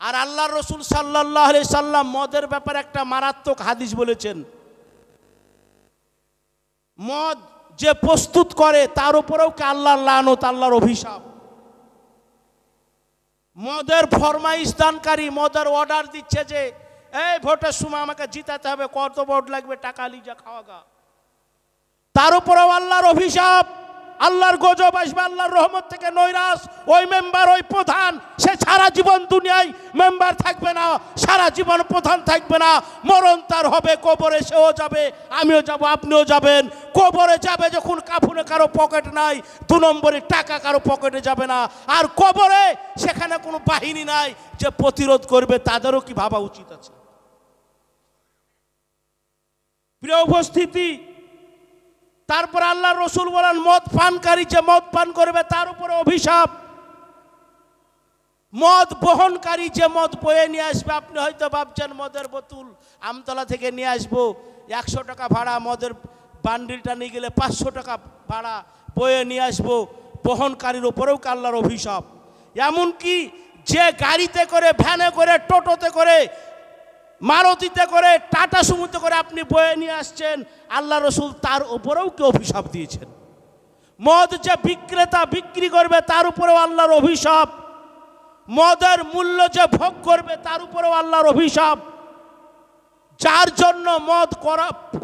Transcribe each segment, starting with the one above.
আর আল্লাহ রসুল সাল্লাল্লাহু আলাইহি সাল্লাম মদের ব্যাপারে একটা মারাত্মক হাদিস বলেছেন, মদ যে প্রস্তুত করে তার উপরেও কি আল্লাহর লানত, আল্লাহর অভিশাপ। মদের ফরমাইশ দানকারী মদের অর্ডার দিচ্ছে যে এই ভোটের সময় আমাকে জিতাতে হবে, কত ভোট লাগবে, টাকা লিজা খাওয়াগা, তার উপরেও আল্লাহর অভিশাপ, আল্লাহর গজব আসবে, আল্লাহর রহমত থেকে নৈরাশ। ওই মেম্বার, ওই প্রধান, সে সারা জীবন দুনিয়ায় মেম্বার থাকবে না, সারা জীবন প্রধান থাকবে না, মরণ তার হবে, কবরে সেও যাবে, আমিও যাব, আপনিও যাবেন। কবরে যাবে যখন কাফনে কারো পকেট নাই, 2 নম্বরে টাকা কারো পকেটে যাবে না। আর কবরে সেখানে কোনো বাহিনী নাই যে প্রতিরোধ করবে, তাদেরও কি ভাবা উচিত আছে? প্রিয় উপস্থিতি, তারপর আল্লাহ রসুল বলেন মদ পানকারী যে মদ পান করবে তার উপরে অভিশাপ। মদ বহনকারী যে মদ বয়ে নিয়ে আসবে, আপনি হয়তো ভাবছেন মদের বোতল আমতলা থেকে নিয়ে আসবো, 100 টাকা ভাড়া, মদের বান্ডিলটা নিয়ে গেলে 500 টাকা ভাড়া, বয়ে নিয়ে আসবো, বহনকারীর উপরেও আল্লাহর অভিশাপ। এমনকি যে গাড়িতে করে, ভ্যানে করে, টোটোতে করে, মারুতিতে করে, টাটা সুমোতে করে আপনি বয়ে নিয়ে আসছেন, আল্লাহ রসুল তার উপরেও কি অভিশাপ দিয়েছেন। মদ যে বিক্রেতা বিক্রি করবে তার উপরেও আল্লাহর অভিশাপ। মদের মূল্য যে ভোগ করবে তার উপরেও আল্লাহর অভিশাপ। যার জন্য মদ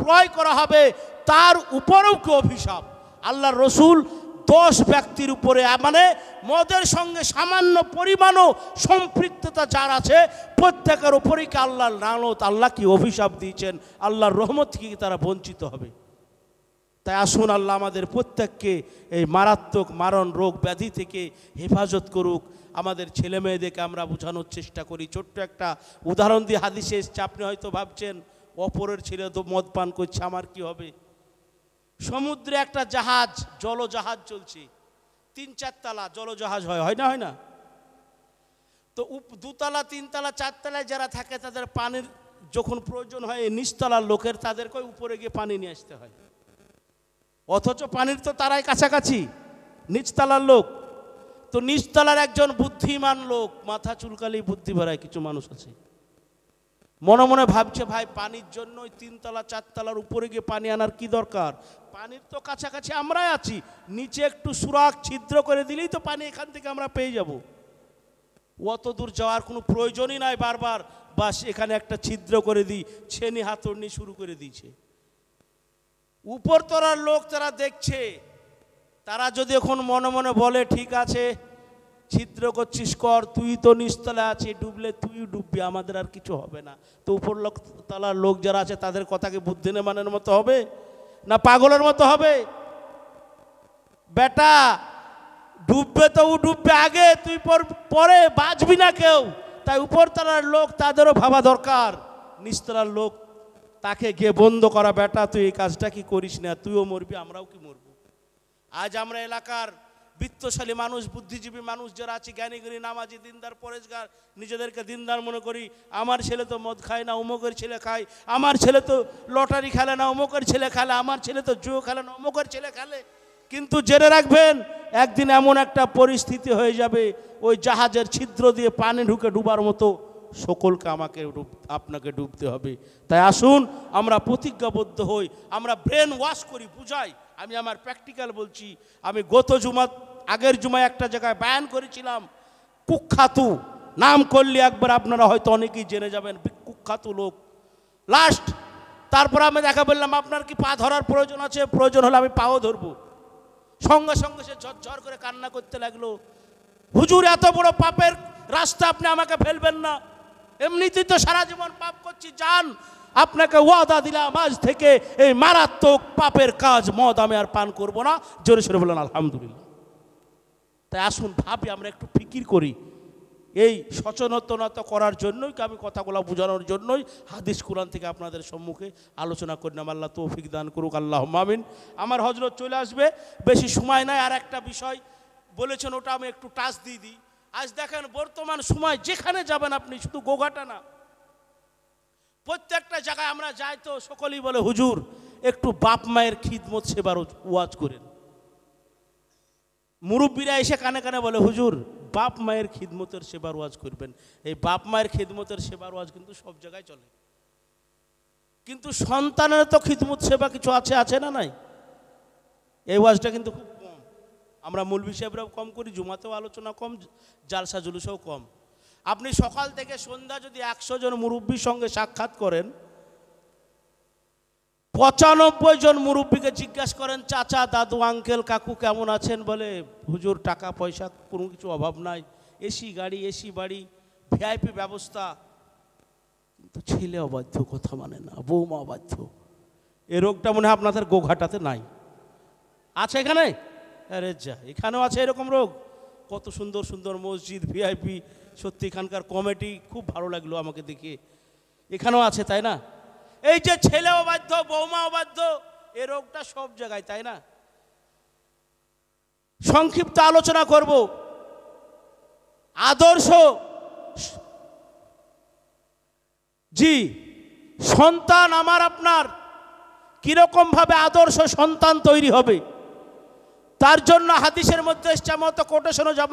ক্রয় করা হবে তার উপরেও কি অভিশাপ। আল্লাহর রসুল 10 ব্যক্তির উপরে, মানে মদের সঙ্গে সামান্য পরিমাণও সম্পৃক্ততা যার আছে, প্রত্যেকের উপরেই কি আল্লাহর লানত, আল্লাহ কি অভিশাপ দিয়েছেন, আল্লাহর রহমত থেকে তারা বঞ্চিত হবে। তাই আসুন আল্লাহ আমাদের প্রত্যেককে এই মারাত্মক মারণ রোগ ব্যাধি থেকে হেফাজত করুক। আমাদের ছেলে মেয়েদেরকে আমরা বোঝানোর চেষ্টা করি। ছোট্ট একটা উদাহরণ দিয়ে হাদিসে এসছে। আপনি হয়তো ভাবছেন অপরের ছেলে তো মদ পান করছে, আমার কি হবে? সমুদ্রে একটা জাহাজ, জলজাহাজ চলছে, 3-4 তলা জলজাহাজ হয় না, হয় না? তো 2 তলা, 3 তলা, 4 তলায় যারা থাকে তাদের পানির যখন প্রয়োজন হয়, নিচতলার লোকের তাদেরকে উপরে গিয়ে পানি নিয়ে আসতে হয়। অথচ পানির তো তারাই কাছাকাছি, নিচতলার লোক। তো নিচতলার একজন বুদ্ধিমান লোক, মাথা চুলকালেই বুদ্ধি বাড়ায় কিছু মানুষ আছে, মনে মনে ভাবছে ভাই পানির জন্য 3 তলা 4 তলার উপরে গিয়ে পানি আনার কি দরকার, পানির তো কাছাকাছি আমরাই আছি, নিচে একটু সুরাখ ছিদ্র করে দিলেই তো পানি এখান থেকে আমরা পেয়ে যাব, অত দূর যাওয়ার কোনো প্রয়োজনই নাই। বারবার বাস এখানে একটা ছিদ্র করে দিই, ছেনি হাতুড়নি শুরু করে দিয়েছে। উপরতলার লোক তারা দেখছে, তারা যদি এখন মনে মনে বলে ঠিক আছে ছিদ্র করছিস কর, তুই তো নিচতলায় আছিস, ডুবলে তুই ডুববি, আমাদের আর কিছু হবে না। তো উপর তলার লোক যারা আছে তাদের কথাকে বুদ্ধিমানের মতো হবে না পাগলের মতো হবে? বেটা ডুববে তো ও ডুববে আগে, তুই পরে বাঁচবি না কেউ। তাই উপরতলার লোক তাদেরও ভাবা দরকার, নিচতলার লোক তাকে গিয়ে বন্ধ করা, বেটা তুই এই কাজটা কি করিস না, তুইও মরবি আমরাও কি মরবো। আজ আমরা এলাকার বিত্তশালী মানুষ, বুদ্ধিজীবী মানুষ যারা আছে, জ্ঞানীগুণী, নামাজি, দিনদার, পরেশগার, নিজেদেরকে দিনদার মনে করি। আমার ছেলে তো মদ খায় না, অমুকের ছেলে খায়, আমার ছেলে তো লটারি খেলে না, অমুকের ছেলে খেলে, আমার ছেলে তো জুয়ো খেলে না, অমুকের ছেলে খেলে। কিন্তু জেনে রাখবেন একদিন এমন একটা পরিস্থিতি হয়ে যাবে, ওই জাহাজের ছিদ্র দিয়ে পানি ঢুকে ডুবার মতো সকলকে আমাকে আপনাকে ডুবতে হবে। তাই আসুন আমরা প্রতিজ্ঞাবদ্ধ হই, আমরা ব্রেন ওয়াশ করি, বুঝাই। আমি আমার প্র্যাকটিক্যাল বলছি। আমি গত আগের জুমায় একটা জায়গায় বয়ান করেছিলাম, কুখ্যাতু নাম করলে একবার আপনারা হয়তো অনেকেই জেনে যাবেন, কুখ্যাতু লোক। লাস্ট তারপর আমি দেখা বললাম আপনার কি পা ধরার প্রয়োজন আছে, প্রয়োজন হলে আমি পাও ধরবো। সঙ্গে সঙ্গে সে ঝরঝর করে কান্না করতে লাগলো, হুজুর এত বড় পাপের রাস্তা আপনি আমাকে ফেলবেন না, এমনিতেই তো সারা জীবন পাপ করছি, যান আপনাকে ওয়াদা দিলাম আজ থেকে এই মারাত্মক পাপের কাজ মদ আমি আর পান করব না। জোরে সোরে বলেন আলহামদুলিল্লাহ। তাই আসুন ভাবি, আমরা একটু ফিকির করি। এই সচেতনতা করার জন্যই, আমি কথাগুলো বোঝানোর জন্যই হাদিস কোরআন থেকে আপনাদের সম্মুখে আলোচনা করলাম। আল্লাহ তৌফিক দান করুক, আল্লাহুম্মা আমিন। আমার হযরত চলে আসবে, বেশি সময় নাই। আর একটা বিষয় বলেছেন, ওটা আমি একটু টাচ দিয়ে দিই। আজ দেখেন বর্তমান সময় যেখানে যাবেন আপনি, শুধু গোঘাটা না, প্রত্যেকটা জায়গায় আমরা যাই তো সকলেই বলে হুজুর একটু বাপ মায়ের খিদমত সেবার ওয়াজ করেন। মুরব্বীরা এসে কানে কানে বলে হুজুর বাপ মায়ের খিদমতের সেবার ওয়াজ করবেন। এই বাপ মায়ের খিদমতের সেবার ওয়াজ কিন্তু সব জায়গায় চলে, কিন্তু সন্তানের তো খিদমত সেবা কিছু আছে না নাই? এই ওয়াজটা কিন্তু খুব কম, আমরা মৌলভী সাহেবরাও কম করি, জুমাতেও আলোচনা কম, জালসা জুলুসেও কম। আপনি সকাল থেকে সন্ধ্যা যদি 100 জন মুরব্বীর সঙ্গে সাক্ষাৎ করেন, 95 জন মুরব্বীকে জিজ্ঞাসা করেন, চাচা দাদু আঙ্কেল কাকু কেমন আছেন? বলে হুজুর টাকা পয়সা কোনো কিছু অভাব নাই, এসি গাড়ি এসি বাড়ি, ভিআইপি ব্যবস্থা। কিন্তু ছেলে অবাধ্য, কথা মানে না, বৌমা অবাধ্য। এ রোগটা মনে হয় আপনাদের গোঘাটাতে নাই, আছে এখানে? আরে যা, এখানেও আছে এরকম রোগ। কত সুন্দর সুন্দর মসজিদ, ভিআইপি, সত্যি এখানকার কমিটি খুব ভালো লাগলো আমাকে দেখে। এখানেও আছে, তাই না? এই যে ছেলে অবাধ্য, বৌমা অবাধ্য, এ রোগটা সব জায়গায়, তাই না? সংক্ষিপ্ত আলোচনা করব। আদর্শ, জি, সন্তান আমার আপনার কিরকম ভাবে আদর্শ সন্তান তৈরি হবে, তার জন্য হাদিসের মধ্যে এসছে, মতো কোটেশনও যাব না।